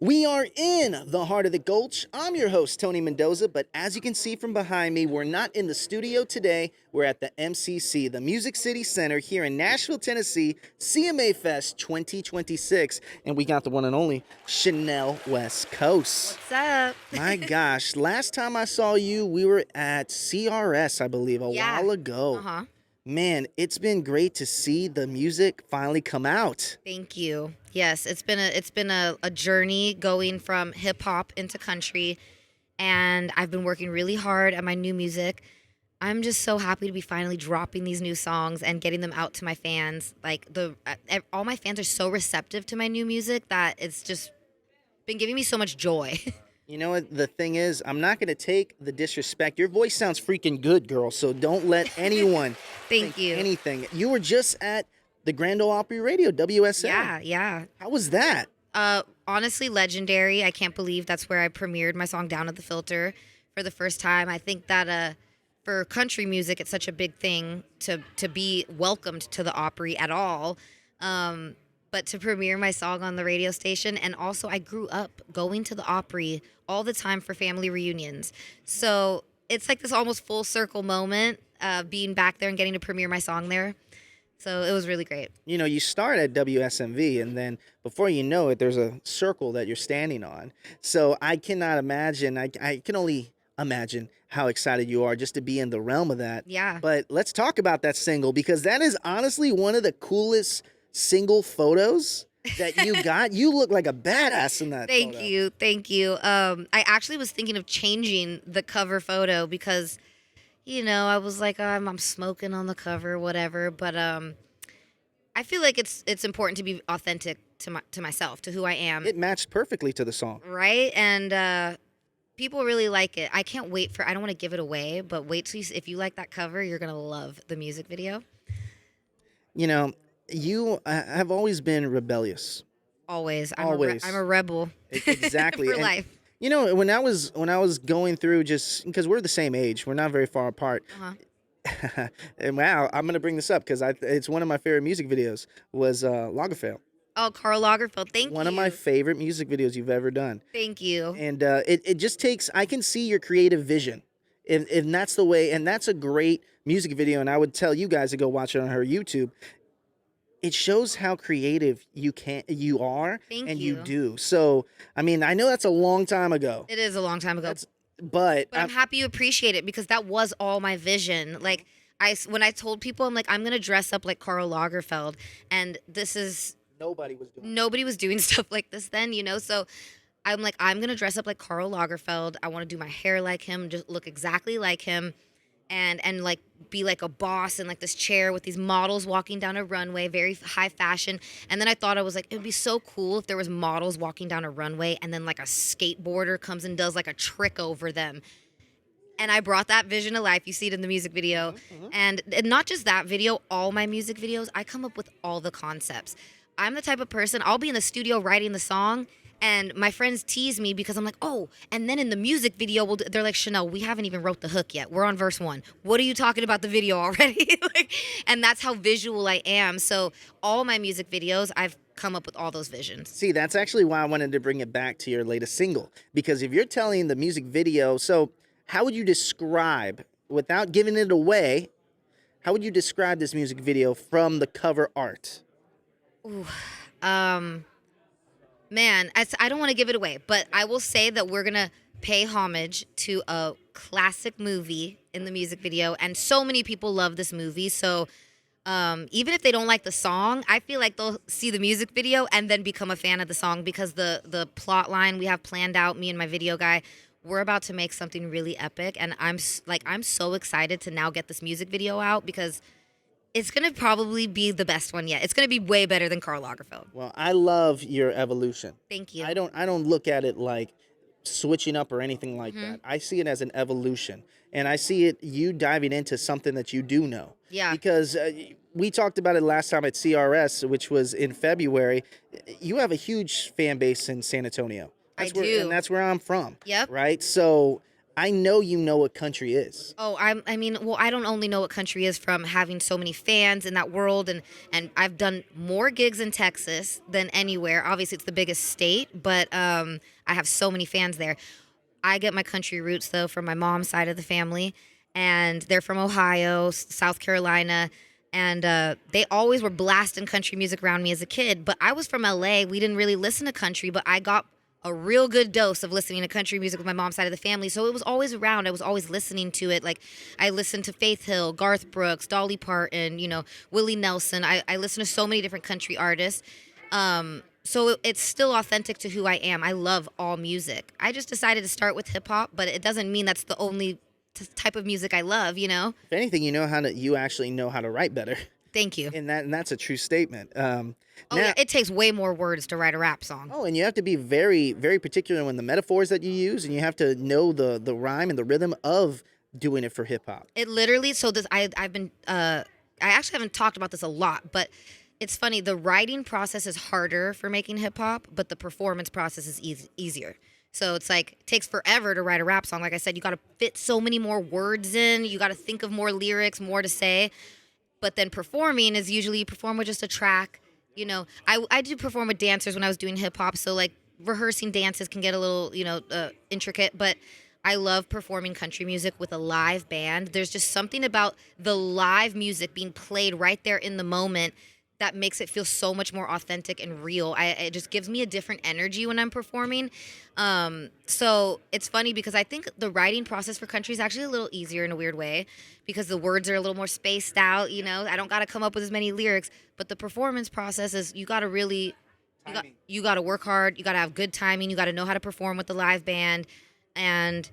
We are in the heart of the Gulch. I'm your host, Tony Mendoza, but as you can see from behind me, we're not in the studio today. We're at the MCC, the Music City Center here in Nashville, Tennessee, CMA Fest 2026. And we got the one and only Chanel West Coast. What's up? My gosh, last time I saw you, we were at CRS, I believe, a while ago. Uh-huh. Man, it's been great to see the music finally come out. Thank you. Yes, it's been a journey going from hip hop into country, and I've been working really hard at my new music. I'm just so happy to be finally dropping these new songs and getting them out to my fans. Like all my fans are so receptive to my new music that it's just been giving me so much joy. You know what? The thing is, I'm not going to take the disrespect. Your voice sounds freaking good, girl, so don't let anyone Thank think you. anything. You were just at the Grand Ole Opry Radio, WSM. Yeah. How was that? Honestly, legendary. I can't believe that's where I premiered my song Down at the Filter for the first time. I think that for country music, it's such a big thing to be welcomed to the Opry at all. But to premiere my song on the radio station, and also I grew up going to the Opry all the time for family reunions. So it's like this almost full circle moment, being back there and getting to premiere my song there. So it was really great. You know, you start at WSMV, and then before you know it, there's a circle that you're standing on. So I cannot imagine, I can only imagine how excited you are just to be in the realm of that. Yeah. But let's talk about that single, because that is honestly one of the coolest single photos that you got. You look like a badass in that Thank photo. you. I actually was thinking of changing the cover photo because, I was like, I'm smoking on the cover, whatever. But I feel like it's important to be authentic to myself, to who I am. It matched perfectly to the song. Right? And people really like it. I can't wait I don't want to give it away, but wait till if you like that cover, you're going to love the music video. You know, you have always been rebellious. Always. Always. I'm a rebel. Exactly. For And, life. you know, when I was going through, just because we're the same age, we're not very far apart. Uh-huh. And wow, I'm gonna bring this up because it's one of my favorite music videos was Lagerfeld. Oh, Karl Lagerfeld. Thank you. One of my favorite music videos you've ever done. Thank you. And it just takes, I can see your creative vision. And that's the way, and that's a great music video. And I would tell you guys to go watch it on her YouTube. It shows how creative you are. Thank and you. you do. So, I mean, I know that's a long time ago. It is a long time ago. But I'm happy you appreciate it because that was all my vision. Like, when I told people, I'm like, I'm going to dress up like Karl Lagerfeld. And this is... Nobody was doing stuff like this then, So I'm like, I'm going to dress up like Karl Lagerfeld. I want to do my hair like him, just look exactly like him. And like be like a boss in like this chair with these models walking down a runway, very high fashion. And then I thought, I was like, it would be so cool if there was models walking down a runway and then like a skateboarder comes and does like a trick over them. And I brought that vision to life. You see it in the music video. Mm-hmm. And not just that video, all my music videos, I come up with all the concepts. I'm the type of person, I'll be in the studio writing the song, and my friends tease me because I'm like, oh, and then in the music video, they're like, Chanel, we haven't even wrote the hook yet. We're on verse 1. What are you talking about the video already? And that's how visual I am. So all my music videos, I've come up with all those visions. See, that's actually why I wanted to bring it back to your latest single. Because if you're telling the music video, so how would you describe, without giving it away, how would you describe this music video from the cover art? Ooh, man, I don't want to give it away, but I will say that we're going to pay homage to a classic movie in the music video, and so many people love this movie, so even if they don't like the song, I feel like they'll see the music video and then become a fan of the song because the plot line we have planned out, me and my video guy, we're about to make something really epic, and I'm so excited to now get this music video out because it's going to probably be the best one yet. It's going to be way better than Karl Lagerfeld. Well, I love your evolution. Thank you. I don't look at it like switching up or anything like that. I see it as an evolution. And I see it you diving into something that you do know. Yeah. Because we talked about it last time at CRS, which was in February. You have a huge fan base in San Antonio. I do. And that's where I'm from. Yep. Right? So I know you know what country is. Oh, I mean, well, I don't only know what country is from having so many fans in that world, and I've done more gigs in Texas than anywhere. Obviously, it's the biggest state, but I have so many fans there. I get my country roots though from my mom's side of the family, and they're from Ohio, South Carolina, and they always were blasting country music around me as a kid. But I was from LA. We didn't really listen to country, but I got a real good dose of listening to country music with my mom's side of the family. So it was always around. I was always listening to it. Like I listened to Faith Hill, Garth Brooks, Dolly Parton, Willie Nelson. I listen to so many different country artists. So it's still authentic to who I am. I love all music. I just decided to start with hip hop, but it doesn't mean that's the only type of music I love, If anything, you actually know how to write better. Thank you. And that's a true statement. Yeah, it takes way more words to write a rap song. Oh, and you have to be very, very particular in the metaphors that you use, and you have to know the rhyme and the rhythm of doing it for hip hop. It literally. So this, I've been. I actually haven't talked about this a lot, but it's funny. The writing process is harder for making hip hop, but the performance process is easier. So it's like it takes forever to write a rap song. Like I said, you got to fit so many more words in. You got to think of more lyrics, more to say. But then performing is usually you perform with just a track. I do perform with dancers when I was doing hip hop. So like rehearsing dances can get a little, intricate. But I love performing country music with a live band. There's just something about the live music being played right there in the moment that makes it feel so much more authentic and real. It just gives me a different energy when I'm performing. So it's funny because I think the writing process for country is actually a little easier in a weird way because the words are a little more spaced out. I don't got to come up with as many lyrics, but the performance process is you got to really, you got to work hard. You got to have good timing. You got to know how to perform with the live band. And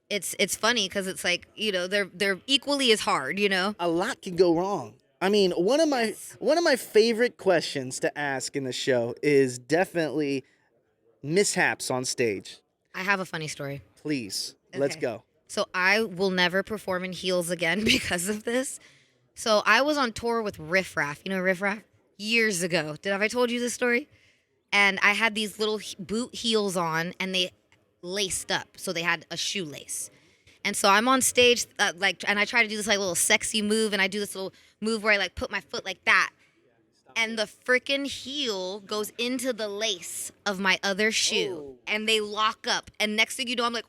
it's funny because it's like, they're equally as hard, A lot can go wrong. I mean, one of my favorite questions to ask in the show is definitely mishaps on stage. I have a funny story. Please, okay. Let's go. So I will never perform in heels again because of this. So I was on tour with Riff Raff. You know Riff Raff? Years ago. Have I told you this story? And I had these little boot heels on, and they laced up. So they had a shoelace. And so I'm on stage, and I try to do this little sexy move, and I do this little move where I put my foot like that, and the freaking heel goes into the lace of my other shoe, and they lock up. And next thing you know, I'm like,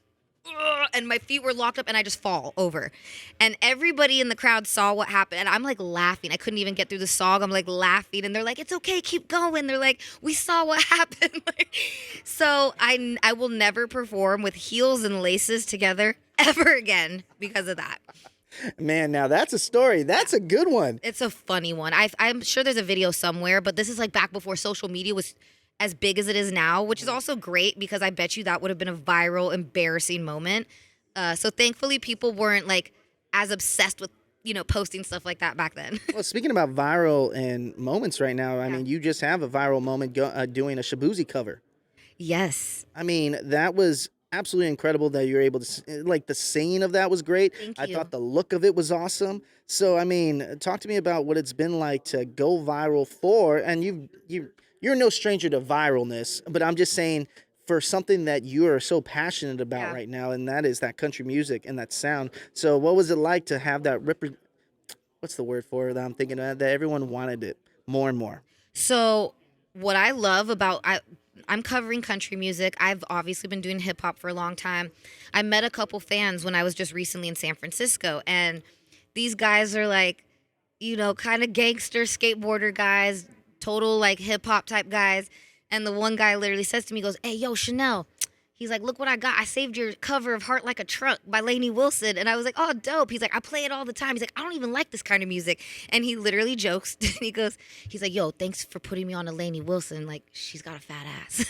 ugh, and my feet were locked up, and I just fall over. And everybody in the crowd saw what happened, and I'm laughing. I couldn't even get through the song. I'm laughing, and they're like, "It's okay, keep going." They're like, "We saw what happened." So I will never perform with heels and laces together ever again because of that. Man, now that's a story. That's a good one. It's a funny one. I'm sure there's a video somewhere, but this is back before social media was as big as it is now, which is also great because I bet you that would have been a viral, embarrassing moment. So thankfully, people weren't as obsessed with posting stuff like that back then. Well, speaking about viral and moments right now, I mean, you just have a viral moment doing a Shaboozey cover. Yes. I mean, that was absolutely incredible that you're able to, the singing of that was great. Thank you. I thought the look of it was awesome. So, I mean, talk to me about what it's been like to go viral for, and you're no stranger to viralness, but I'm just saying for something that you are so passionate about right now, and that is that country music and that sound. So what was it like to have that, what's the word for it that I'm thinking of, that everyone wanted it more and more? So what I love about, I'm covering country music. I've obviously been doing hip hop for a long time. I met a couple fans when I was just recently in San Francisco, and these guys are kind of gangster skateboarder guys, total hip hop type guys. And the one guy literally says to me, he goes, "Hey, yo, Chanel." He's like, "Look what I got. I saved your cover of Heart Like a Truck by Lainey Wilson." And I was like, "Oh, dope." He's like, "I play it all the time." He's like, "I don't even like this kind of music." And he literally jokes. He's like, "Yo, thanks for putting me on to Lainey Wilson. She's got a fat ass."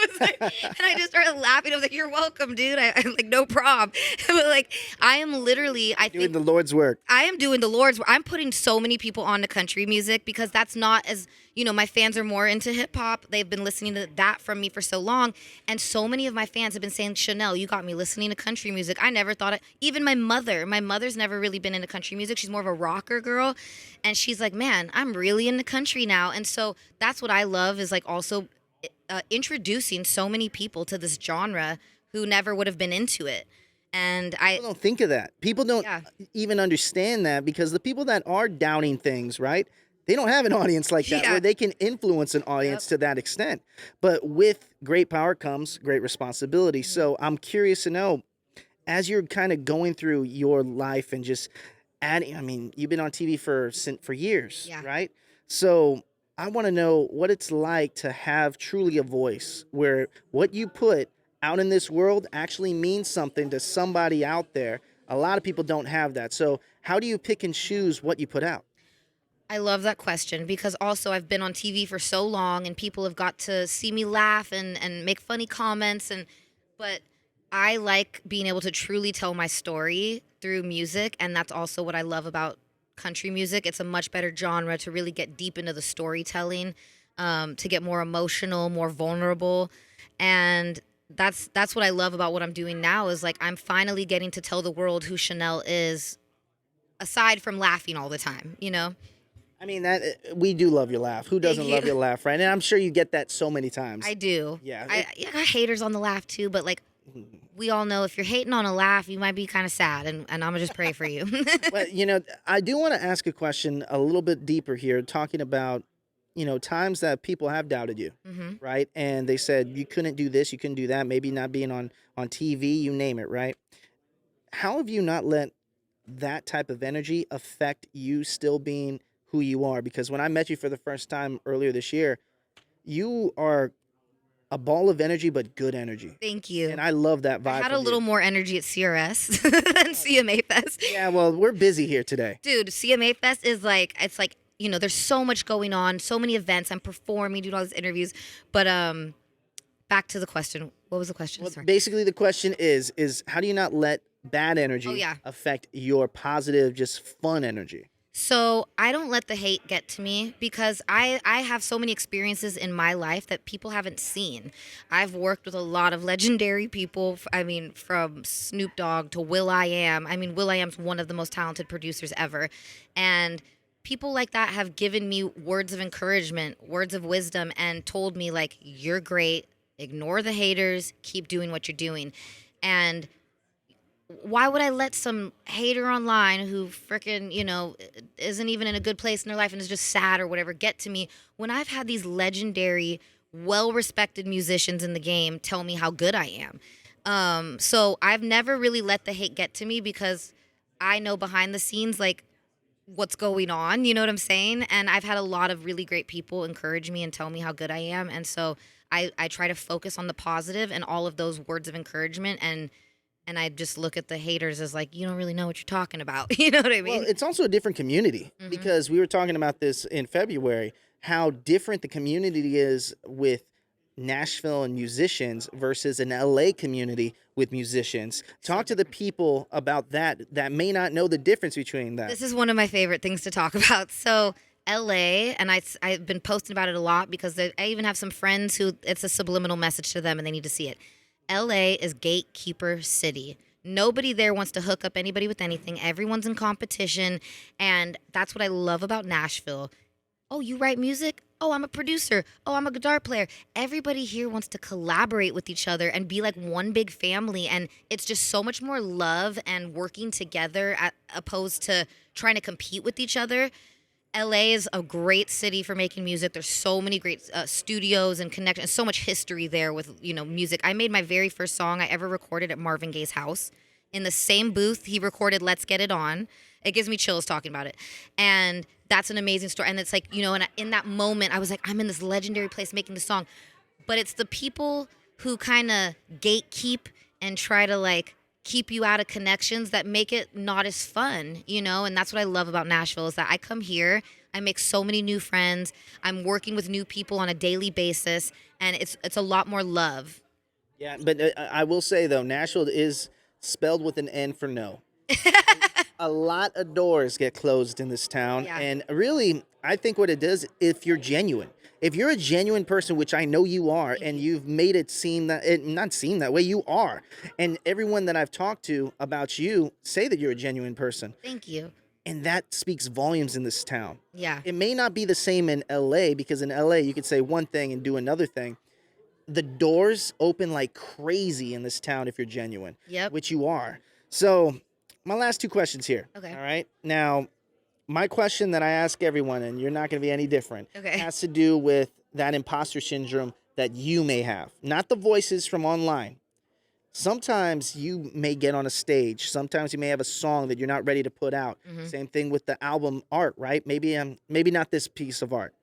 And I just started laughing. I was like, "You're welcome, dude." I'm like, "No problem." But I am literally, doing the Lord's work. I am doing the Lord's work. I'm putting so many people on to country music because that's not as, my fans are more into hip hop. They've been listening to that from me for so long. And so many of my fans have been saying, "Chanel, you got me listening to country music." I never thought it, even my mother's never really been into country music. She's more of a rocker girl. And she's like, "Man, I'm really into country now." And so that's what I love is also introducing so many people to this genre who never would have been into it. And I People don't think of that. People don't Yeah. even understand that, because the people that are doubting things, right? They don't have an audience like that Yeah. where they can influence an audience to that extent. But with great power comes great responsibility. Mm-hmm. So I'm curious to know, as you're kind of going through your life and just adding, I mean, you've been on TV for years, Yeah. right? So I want to know what it's like to have truly a voice where what you put out in this world actually means something to somebody out there. A lot of people don't have that. So how do you pick and choose what you put out? I love that question because also I've been on TV for so long and people have got to see me laugh and make funny comments but I like being able to truly tell my story through music, and that's also what I love about country music. It's a much better genre to really get deep into the storytelling, to get more emotional, more vulnerable, and that's what I love about what I'm doing now is like I'm finally getting to tell the world who Chanel is aside from laughing all the time, you know? I mean, that we do love your laugh. Who doesn't Thank love you. your laugh, right? And I'm sure you get that so many times. I do. Yeah. I got haters on the laugh too, but like we all know if you're hating on a laugh, you might be kind of sad, and I'm gonna just pray for you. But I do want to ask a question a little bit deeper here, talking about times that people have doubted you, hmm right? And they said you couldn't do this, you couldn't do that, maybe not being on TV, you name it, right? How have you not let that type of energy affect you still being who you are? Because when I met you for the first time earlier this year, you are a ball of energy, but good energy. Thank you. And I love that vibe. I had a from little you. more energy at CRS than CMA Fest. Yeah, well, we're busy here today. Dude, CMA Fest is like it's like there's so much going on, so many events. I'm performing, doing all these interviews. But back to the question. What was the question? Well, Sorry. basically, the question is how do you not let bad energy Oh, yeah. affect your positive, just fun energy? So I don't let the hate get to me because I have so many experiences in my life that people haven't seen. I've worked with a lot of legendary people. I mean, from Snoop Dogg to will.i.am. I mean, will.i.am's one of the most talented producers ever. And people like that have given me words of encouragement, words of wisdom, and told me, like, you're great. Ignore the haters. Keep doing what you're doing. And why would I let some hater online who freaking, isn't even in a good place in their life and is just sad or whatever get to me when I've had these legendary, well-respected musicians in the game tell me how good I am? So I've never really let the hate get to me because I know behind the scenes, like, what's going on, you know what I'm saying? And I've had a lot of really great people encourage me and tell me how good I am. And so I try to focus on the positive and all of those words of encouragement and I just look at the haters as like, you don't really know what you're talking about. You know what I mean? Well, it's also a different community because we were talking about this in February, how different the community is with Nashville and musicians versus an LA community with musicians. Talk to the people about that may not know the difference between that. This is one of my favorite things to talk about. So LA, and I've been posting about it a lot because I even have some friends who it's a subliminal message to them and they need to see it. LA is gatekeeper city. Nobody there wants to hook up anybody with anything. Everyone's in competition. And that's what I love about Nashville. Oh, you write music? Oh, I'm a producer. Oh, I'm a guitar player. Everybody here wants to collaborate with each other and be like one big family. And it's just so much more love and working together opposed to trying to compete with each other. LA is a great city for making music. There's so many great studios and connections, so much history there with, music. I made my very first song I ever recorded at Marvin Gaye's house. In the same booth he recorded Let's Get It On. It gives me chills talking about it. And that's an amazing story. And it's like, and in that moment I was like, I'm in this legendary place making the song. But it's the people who kind of gatekeep and try to like keep you out of connections that make it not as fun, and that's what I love about Nashville is that I come here, I make so many new friends, I'm working with new people on a daily basis, and it's a lot more love. Yeah, but I will say though, Nashville is spelled with an N for no. A lot of doors get closed in this town, Yeah. and really, I think what it does, if you're genuine, if you're a genuine person, which I know you are, and you've made it seem that not seem that way, you are, and everyone that I've talked to about you say that you're a genuine person, Thank you. and that speaks volumes in this town. Yeah. It may not be the same in LA because in LA you could say one thing and do another thing. the doors open like crazy in this town if you're genuine. Yep. Which you are. So, my last two questions here. Okay. All right. Now, my question that I ask everyone, and you're not going to be any different, Okay. has to do with that imposter syndrome that you may have, not the voices from online. Sometimes you may get on a stage. Sometimes you may have a song that you're not ready to put out. Mhm. Same thing with the album art, right? Maybe not this piece of art.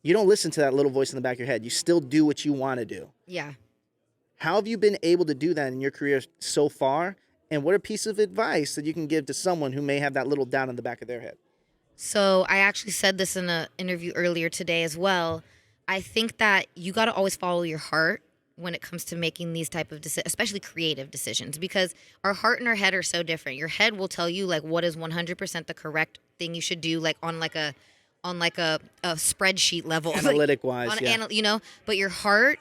You don't listen to that little voice in the back of your head. You still do what you want to do. Yeah. How have you been able to do that in your career so far? And what a piece of advice that you can give to someone who may have that little doubt in the back of their head? So I actually said this in an interview earlier today as well. I think that you got to always follow your heart when it comes to making these type of especially creative decisions, because our heart and our head are so different. Your head will tell you like what is 100% the correct thing you should do, like on a spreadsheet level, Analytic wise, yeah. But your heart,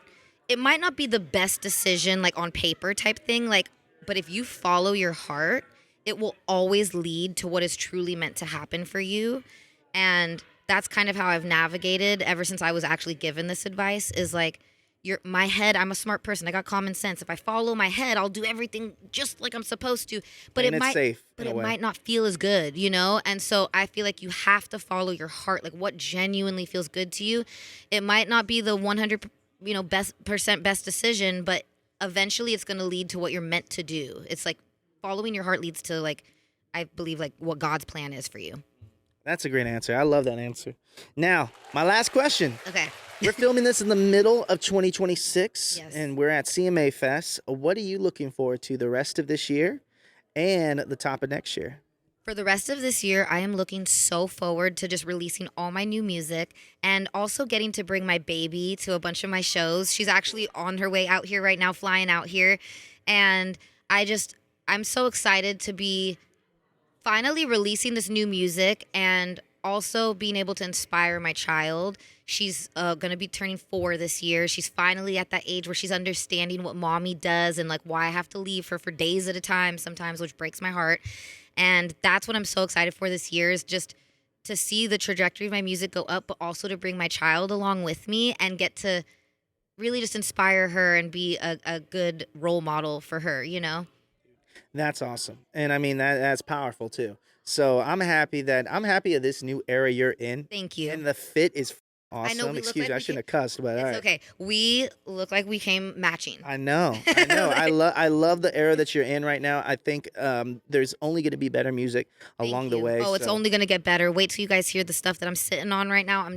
it might not be the best decision like on paper type thing, like, but if you follow your heart, it will always lead to what is truly meant to happen for you. And that's kind of how I've navigated ever since I was actually given this advice, is like, my head, I'm a smart person. I got common sense. If I follow my head, I'll do everything just like I'm supposed to. But And it it's might safe but in a it way. might not feel as good, And so I feel like you have to follow your heart, like what genuinely feels good to you. It might not be the 100, best decision, but eventually it's going to lead to what you're meant to do. It's like following your heart leads to, like, I believe, like what God's plan is for you. That's a great answer. I love that answer. Now, my last question. Okay. We're filming this in the middle of 2026, Yes. and we're at CMA Fest. What are you looking forward to the rest of this year and the top of next year? For the rest of this year, I am looking so forward to just releasing all my new music and also getting to bring my baby to a bunch of my shows. She's actually on her way out here right now, flying out here. And I'm so excited to be finally releasing this new music and also being able to inspire my child. She's going to be turning 4 this year. She's finally at that age where she's understanding what mommy does and like why I have to leave her for days at a time sometimes, which breaks my heart. And that's what I'm so excited for this year, is just to see the trajectory of my music go up, but also to bring my child along with me and get to really just inspire her and be a good role model for her, That's awesome. And I mean, that's powerful too. So I'm happy of this new era you're in. Thank you. And the fit is awesome. I know we look Excuse like me, I we shouldn't have cussed, but all It's right. okay. We look like we came matching. I know. I love the era that you're in right now. I think there's only going to be better music along the way. Oh, it's only going to get better. Wait till you guys hear the stuff that I'm sitting on right now.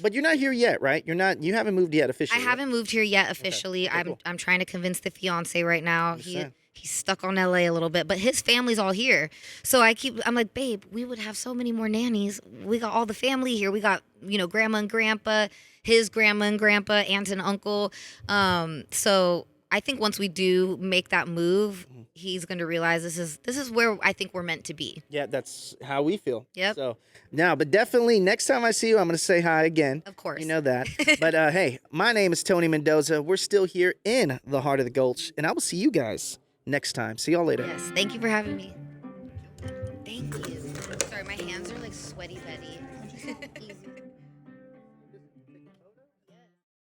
But you're not here yet, right? You haven't moved yet officially. I haven't moved here yet officially. Okay, cool. I'm trying to convince the fiance right now. Understand. He's stuck on LA a little bit, but his family's all here. So I'm like, babe, we would have so many more nannies. We got all the family here. We got, grandma and grandpa, his grandma and grandpa, aunt and uncle. So I think once we do make that move, he's going to realize this is where I think we're meant to be. Yeah, that's how we feel. Yep. So now, but definitely next time I see you, I'm going to say hi again. Of course. You know that. But hey, my name is Tony Mendoza. We're still here in the heart of the Gulch, and I will see you guys next time. See y'all later. Yes. Thank you for having me. Thank you. Sorry, my hands are like sweaty Betty.